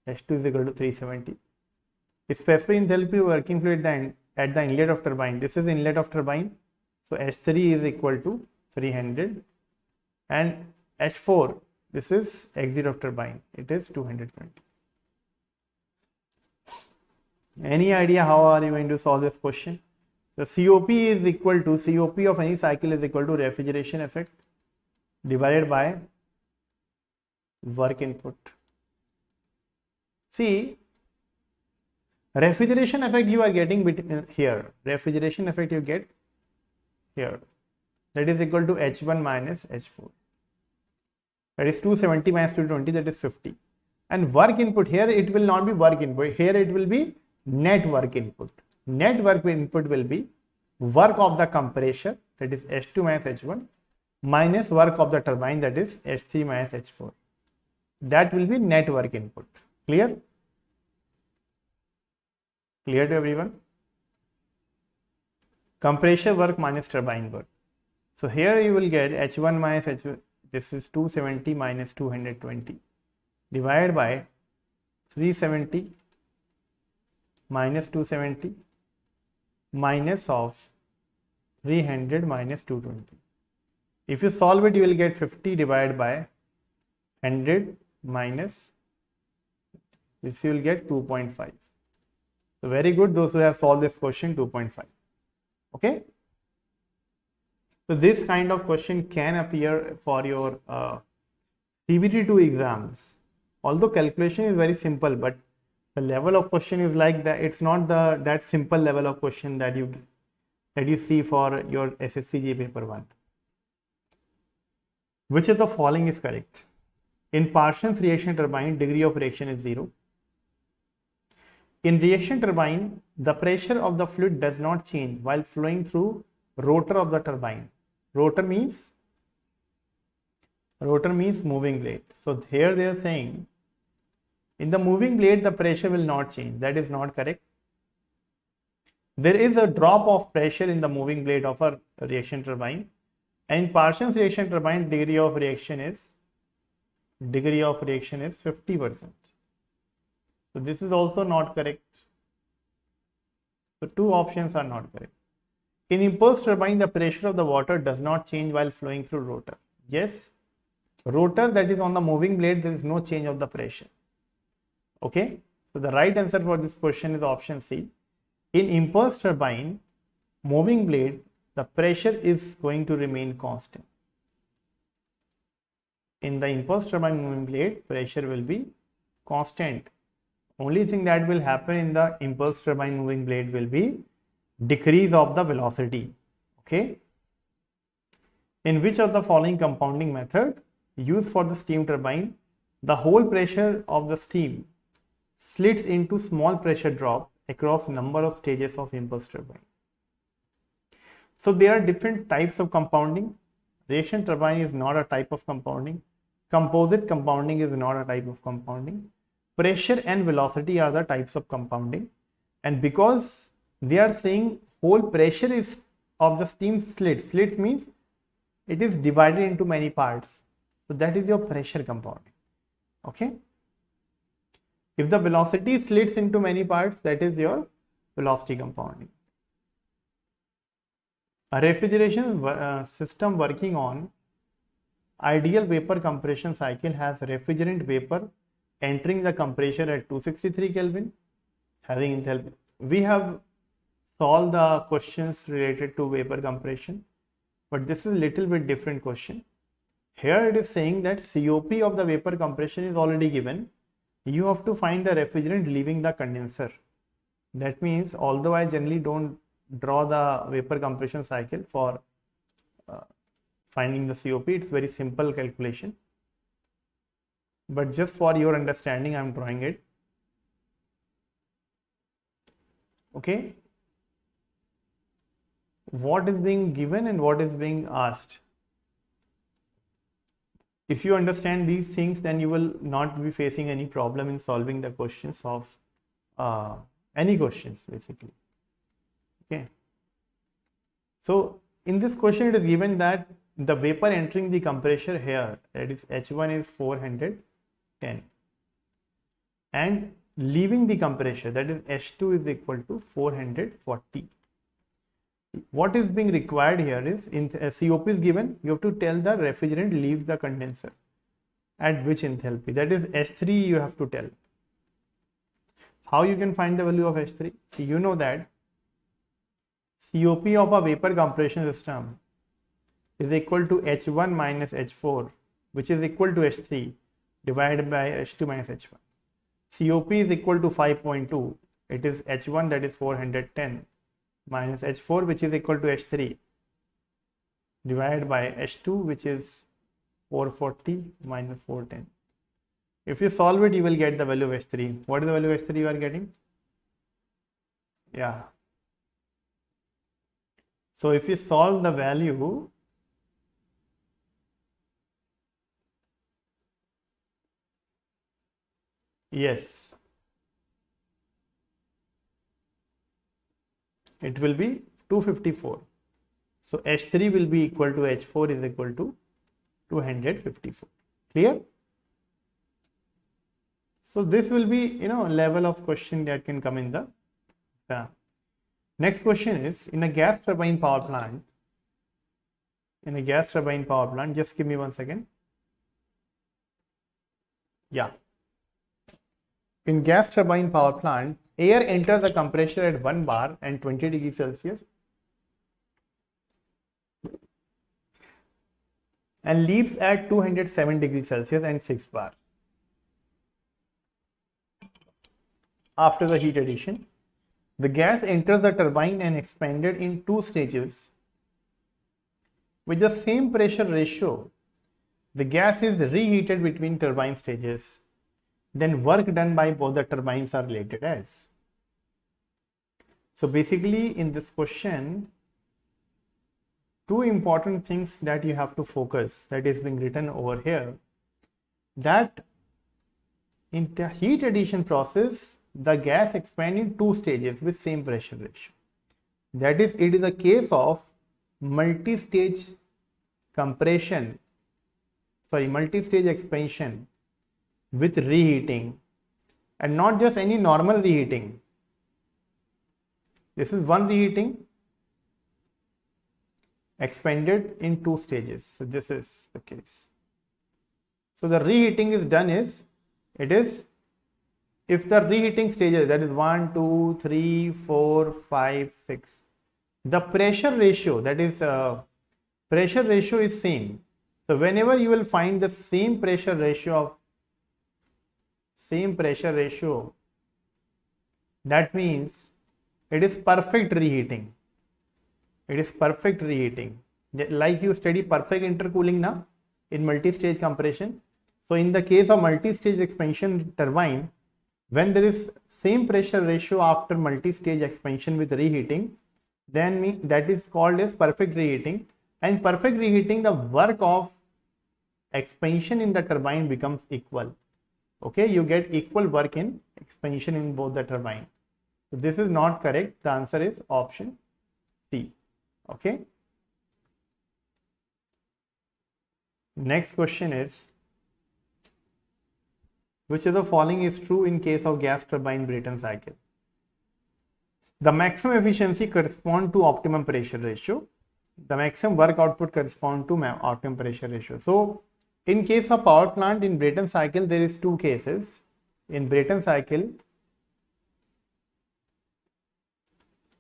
H2 is equal to 370. Specific enthalpy working fluid at the inlet of turbine. This is inlet of turbine. So H3 is equal to 300, and H4, this is exit of turbine. It is 220. Any idea how are you going to solve this question? So COP is equal to, COP of any cycle is equal to refrigeration effect divided by work input. See, refrigeration effect you are getting here. Refrigeration effect you get here. That is equal to H1 minus H4. That is 270 minus 220, that is 50. And work input here, it will not be work input. Here it will be net work input. Net work input will be work of the compressor, that is H2 minus H1, minus work of the turbine, that is H3 minus H4. That will be net work input. Clear? Clear to everyone? Compressor work minus turbine work. So here you will get H1 minus H1, this is 270 minus 220, divided by 370 minus 270 minus of 300 minus 220. If you solve it, you will get 50 divided by 100 minus this, you will get 2.5. So very good, those who have solved this question, 2.5. Okay. So this kind of question can appear for your CBT2 exams. Although calculation is very simple, but the level of question is like that. It's not that simple level of question that you see for your SSCG paper 1. Which of the following is correct? In Parsons reaction turbine, degree of reaction is 0. In reaction turbine, the pressure of the fluid does not change while flowing through rotor of the turbine. Rotor means moving blade. So here they are saying in the moving blade the pressure will not change. That is not correct. There is a drop of pressure in the moving blade of a reaction turbine. And in Parsons reaction turbine, degree of reaction is 50%. So this is also not correct. So two options are not correct. In impulse turbine, the pressure of the water does not change while flowing through rotor. Yes, rotor, that is on the moving blade, there is no change of the pressure. Okay, so the right answer for this question is option C. In impulse turbine, moving blade, the pressure is going to remain constant. In the impulse turbine moving blade, pressure will be constant. Only thing that will happen in the impulse turbine moving blade will be decrease of the velocity. Okay. In which of the following compounding method used for the steam turbine, the whole pressure of the steam slits into small pressure drop across number of stages of impulse turbine? So there are different types of compounding. Reaction turbine is not a type of compounding. Composite compounding is not a type of compounding. Pressure and velocity are the types of compounding. And because they are saying whole pressure is of the steam slit. Slit means it is divided into many parts. So that is your pressure compounding. Okay. If the velocity slits into many parts, that is your velocity compounding. A refrigeration system working on ideal vapor compression cycle has refrigerant vapor entering the compressor at 263 Kelvin, having enthalpy. We have solved the questions related to vapor compression, but this is a little bit different question. Here it is saying that COP of the vapor compression is already given. You have to find the refrigerant leaving the condenser. That means, although I generally don't draw the vapor compression cycle for finding the COP, it's very simple calculation. But just for your understanding, I'm drawing it. Okay. What is being given and what is being asked. If you understand these things, then you will not be facing any problem in solving the questions of any questions basically. Okay. So in this question, it is given that the vapor entering the compressor here, that is H1 is 410, and leaving the compressor, that is H2 is equal to 440. What is being required here is, in COP is given, you have to tell the refrigerant leaves the condenser at which enthalpy, that is H3 you have to tell. How you can find the value of H3? So you know that COP of a vapor compression system is equal to H1 minus H4, which is equal to H3 divided by H2 minus H1. COP is equal to 5.2. It is H1, that is 410, minus H4, which is equal to H3 divided by H2, which is 440 minus 410. If you solve it, you will get the value of H3. What is the value of H3 you are getting? Yeah. So if you solve the value, yes, it will be 254. So H3 will be equal to H4 is equal to 254. Clear? So this will be, level of question that can come in the exam. Next question is, in a gas turbine power plant, just give me 1 second. Yeah. In gas turbine power plant, air enters the compressor at 1 bar and 20 degrees Celsius and leaves at 207 degrees Celsius and 6 bar. After the heat addition, the gas enters the turbine and expanded in 2 stages. With the same pressure ratio, the gas is reheated between turbine stages. Then work done by both the turbines are related as. So basically in this question, 2 important things that you have to focus, that is being written over here, that in the heat addition process, the gas expands in 2 stages with same pressure ratio. That is, it is a case of multi-stage expansion with reheating, and not just any normal reheating. This is one reheating expanded in 2 stages. So this is the case. So the reheating is done is, if the reheating stages, that is 1, 2, 3, 4, 5, 6, the pressure ratio, is same. So whenever you will find the same pressure ratio, that means it is perfect reheating. Like you study perfect intercooling now in multi-stage compression. So in the case of multi-stage expansion turbine, when there is same pressure ratio after multi-stage expansion with reheating, then that is called as perfect reheating. And perfect reheating, the work of expansion in the turbine becomes equal. Okay, you get equal work in expansion in both the turbine. So this is not correct. The answer is option C. Okay. Next question is, which of the following is true in case of gas turbine Brayton cycle? The maximum efficiency corresponds to optimum pressure ratio. The maximum work output corresponds to optimum pressure ratio. So in case of power plant in Brayton cycle, there is 2 cases. In Brayton cycle,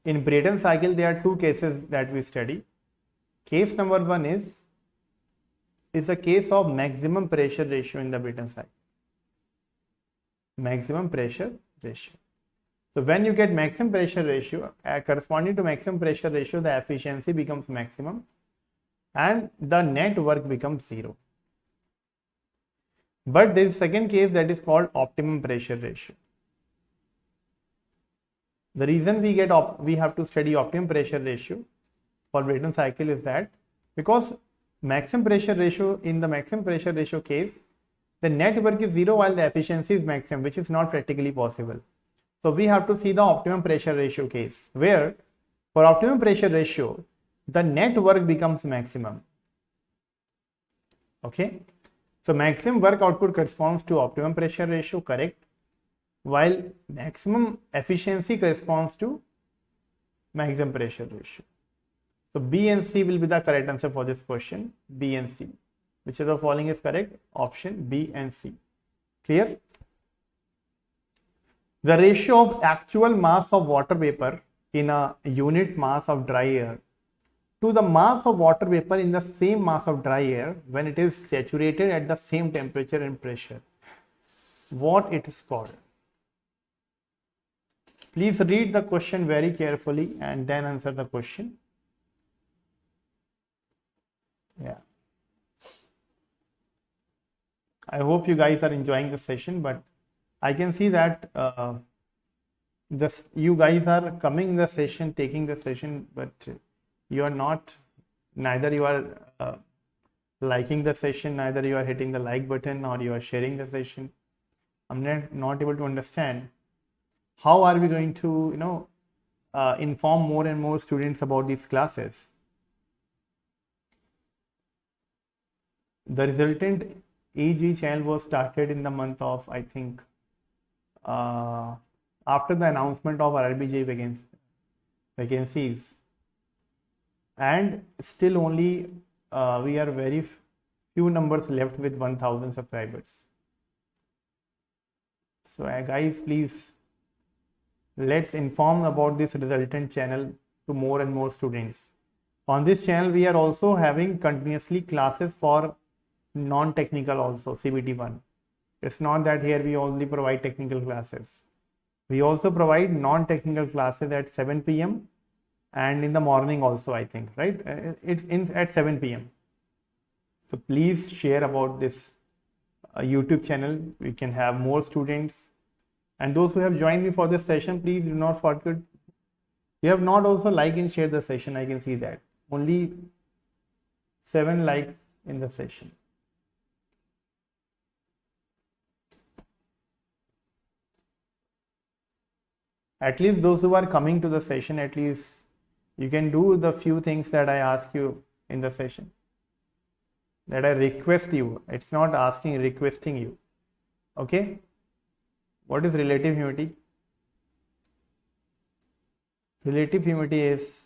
there are 2 cases that we study. Case number 1 is is a case of maximum pressure ratio in the Brayton cycle. Maximum pressure ratio. So when you get maximum pressure ratio, corresponding to maximum pressure ratio, the efficiency becomes maximum and the net work becomes 0. But there is second case that is called optimum pressure ratio. The reason we have to study optimum pressure ratio for Brayton cycle is that because maximum pressure ratio, in the maximum pressure ratio case, the net work is 0 while the efficiency is maximum, which is not practically possible. So we have to see the optimum pressure ratio case, where for optimum pressure ratio, the net work becomes maximum. Okay. So maximum work output corresponds to optimum pressure ratio, correct? While maximum efficiency corresponds to maximum pressure ratio. So B and C will be the correct answer for this question. B and C. Which of the following is correct? Option B and C. Clear? The ratio of actual mass of water vapor in a unit mass of dry air to the mass of water vapor in the same mass of dry air when it is saturated at the same temperature and pressure. What it is called? Please read the question very carefully and then answer the question. Yeah. I hope you guys are enjoying the session, but I can see that you guys are coming in the session, taking the session, but you are not, neither you are liking the session, neither you are hitting the like button or you are sharing the session. I'm not able to understand how are we going to, inform more and more students about these classes. The Resultant AG channel was started in the month of, I think, after the announcement of RRB JE vacancies, and still only we are very few numbers left with 1000 subscribers. So guys, please let's inform about this Resultant channel to more and more students. On this channel we are also having continuously classes for non-technical also, CBT1. It's not that here we only provide technical classes. We also provide non-technical classes at 7 p.m. and in the morning also, I think, right? It's at 7 p.m. So please share about this YouTube channel. We can have more students. And those who have joined me for this session, please do not forget. You have not also liked and shared the session. I can see that. Only 7 likes in the session. At least those who are coming to the session, at least you can do the few things that I ask you in the session, that I request you. It's not asking, requesting you. Okay. What is relative humidity? Relative humidity is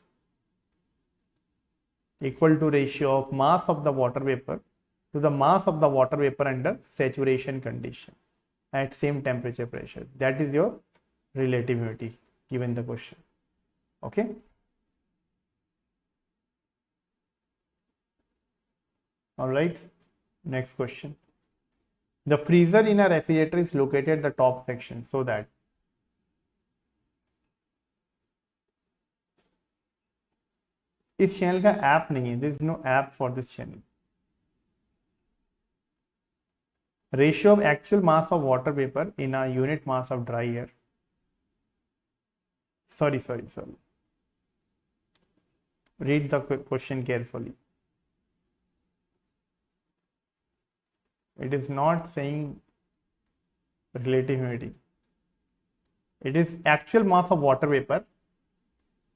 equal to ratio of mass of the water vapor to the mass of the water vapor under saturation condition at same temperature pressure. That is your relative humidity given the question. Okay. All right. Next question. The freezer in a refrigerator is located at the top section so that इस channel का app नहीं है. There is no app for this channel. Ratio of actual mass of water vapor in a unit mass of dry air. Sorry. Read the question carefully. It is not saying relative humidity. It is actual mass of water vapor.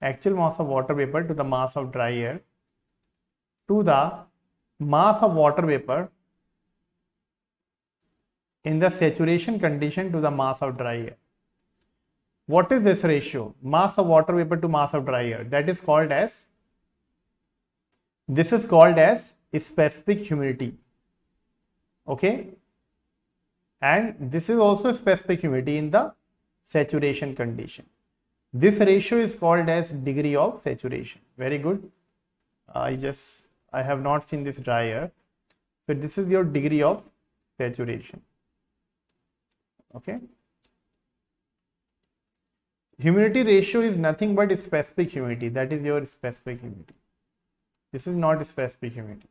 Actual mass of water vapor to the mass of dry air to the mass of water vapor in the saturation condition to the mass of dry air. What is this ratio? Mass of water vapor to mass of dry air. That is called as, this is called as specific humidity. Okay. And this is also specific humidity in the saturation condition. This ratio is called as degree of saturation. Very good. I have not seen this dry air. So this is your degree of saturation. Okay. Humidity ratio is nothing but specific humidity. That is your specific humidity. This is not specific humidity.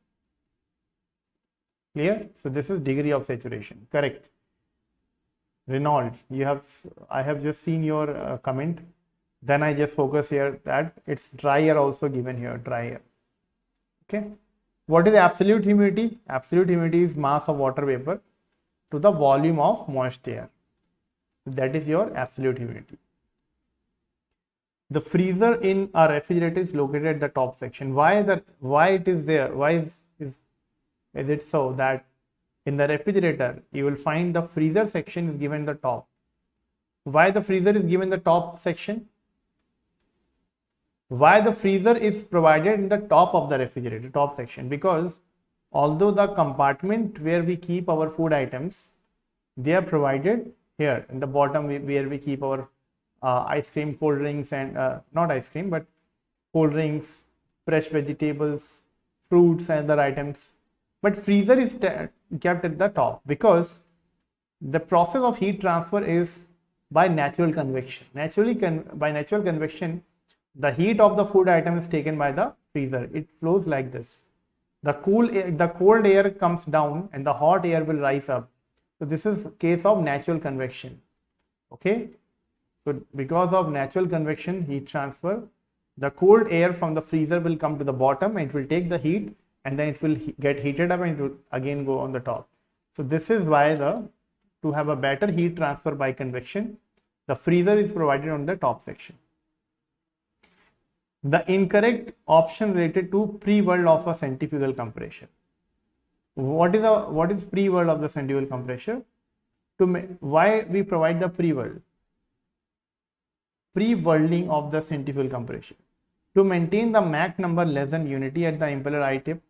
Clear? So this is degree of saturation. Correct. Reynolds, I have just seen your comment. Then I just focus here that it's dry air also given here, dry air. Okay. What is absolute humidity? Absolute humidity is mass of water vapor to the volume of moist air. That is your absolute humidity. The freezer in a refrigerator is located at the top section. Why it is there? Why is it so that in the refrigerator you will find the freezer section is given the top? Why the freezer is given the top section? Why the freezer is provided in the top of the refrigerator, top section? Because although the compartment where we keep our food items, they are provided here in the bottom where we keep our ice cream, cold drinks, and not ice cream but cold drinks, fresh vegetables, fruits and other items. But freezer is kept at the top because the process of heat transfer is by natural convection. By natural convection, the heat of the food item is taken by the freezer. It flows like this. The cold air comes down and the hot air will rise up. So this is case of natural convection. Okay. So because of natural convection, heat transfer, the cold air from the freezer will come to the bottom and it will take the heat and then it will get heated up and it will again go on the top. So this is why to have a better heat transfer by convection, the freezer is provided on the top section. The incorrect option related to pre-world of a centrifugal compressor. What is pre-world of the centrifugal compressor? Why we provide the pre-world? Pre-worlding of the centrifugal compressor. To maintain the Mach number less than unity at the impeller eye tip,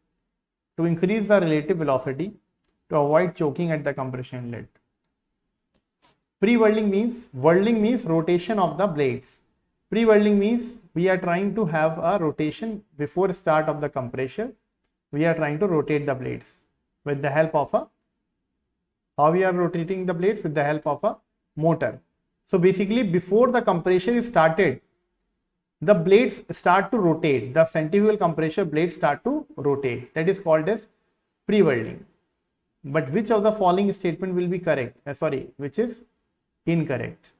to increase the relative velocity, to avoid choking at the compression inlet. Pre-whirling means rotation of the blades. Pre-whirling means we are trying to have a rotation before start of the compressor. We are trying to rotate the blades with the help of how we are rotating the blades? With the help of a motor. So basically before the compression is started, the blades start to rotate. The centrifugal compressor blades start to rotate. That is called as pre-whirling. But which of the following statement will be correct? Which is incorrect?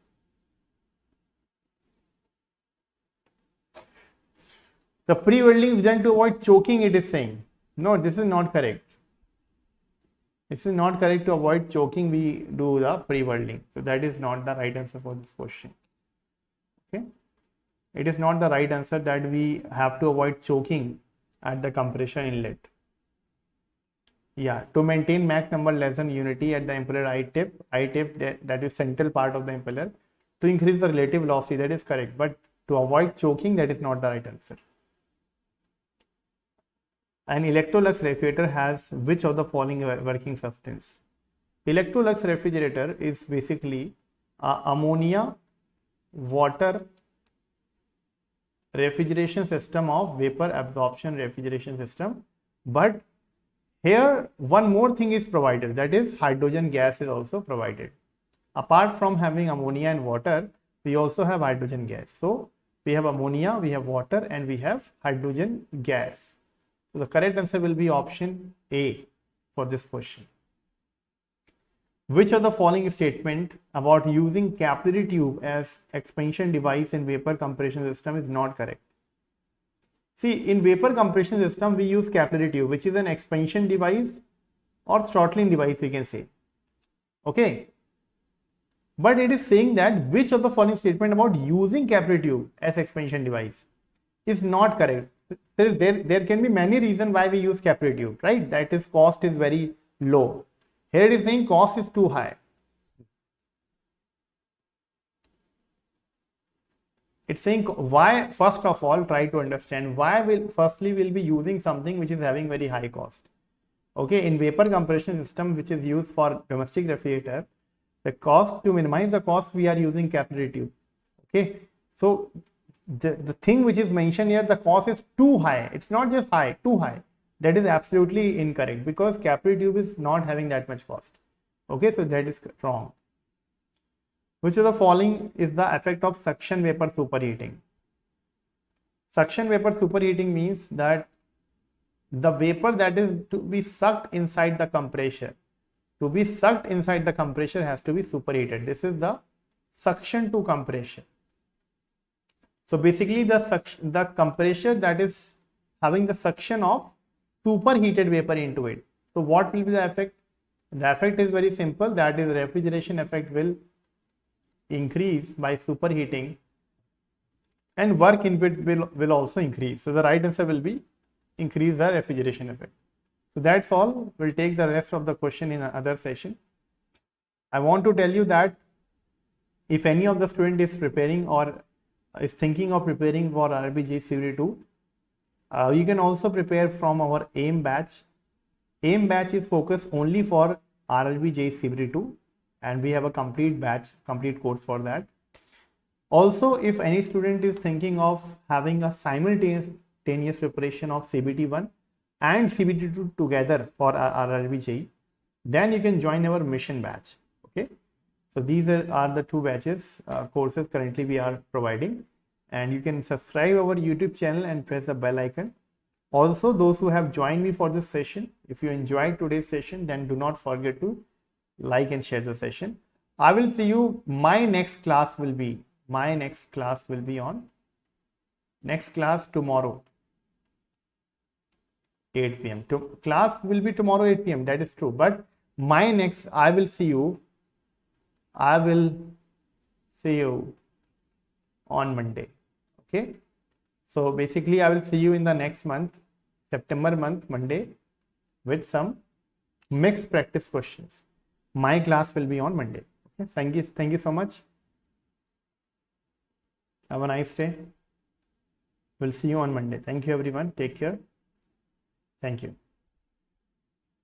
The pre-whirling is done to avoid choking, it is saying. No, this is not correct. This is not correct. To avoid choking, we do the pre-whirling. So that is not the right answer for this question. Okay. It is not the right answer that we have to avoid choking at the compression inlet. Yeah, to maintain Mach number less than unity at the impeller eye tip, that is central part of the impeller, to increase the relative velocity, that is correct. But to avoid choking, that is not the right answer. An Electrolux refrigerator has which of the following working substance? Electrolux refrigerator is basically ammonia, water refrigeration system of vapor absorption refrigeration system. But here one more thing is provided, that is hydrogen gas is also provided. Apart from having ammonia and water, we also have hydrogen gas. So we have ammonia, we have water, and we have hydrogen gas. So the correct answer will be option A for this question. Which of the following statement about using capillary tube as expansion device in vapor compression system is not correct? See, in vapor compression system, we use capillary tube, which is an expansion device or throttling device, we can say. Okay. But it is saying that which of the following statement about using capillary tube as expansion device is not correct. There can be many reasons why we use capillary tube, right? That is, cost is very low. Here it is saying cost is too high. It's saying why, first of all, try to understand why firstly we'll be using something which is having very high cost. Okay, in vapor compression system which is used for domestic refrigerator, the cost, to minimize the cost, we are using capillary tube. Okay, so the thing which is mentioned here, the cost is too high. It's not just high, too high. That is absolutely incorrect because capillary tube is not having that much cost. Okay, so that is wrong. Which of the following is the effect of suction vapor superheating? Suction vapor superheating means that the vapor that is to be sucked inside the compressor, has to be superheated. This is the suction to compression. So basically the compressor that is having the suction of superheated vapor into it. So what will be the effect? The effect is very simple, that is refrigeration effect will increase by superheating and work input will also increase. So the right answer will be increase the refrigeration effect. So that's all. We'll take the rest of the question in another session. I want to tell you that if any of the student is preparing or is thinking of preparing for RRB JE CVT 2, you can also prepare from our AIM batch. AIM batch is focused only for RRB JE CVT 2 and we have a complete batch, complete course for that. Also, if any student is thinking of having a simultaneous preparation of CBT 1 and CBT 2 together for RRB JE, then you can join our mission batch. Okay, so these are the two batches courses currently we are providing, and you can subscribe our YouTube channel and press the bell icon. Also, those who have joined me for this session, if you enjoyed today's session, then do not forget to like and share the session. I will see you. My next class will be on tomorrow 8 p.m. Class will be tomorrow 8 p.m. That is true, but I will see you on Monday. Okay, so basically I will see you in the next month, September month, Monday, with some mixed practice questions. My class will be on Monday. Okay, thank you so much. Have a nice day. We'll see you on Monday. Thank you everyone. Take care. Thank you.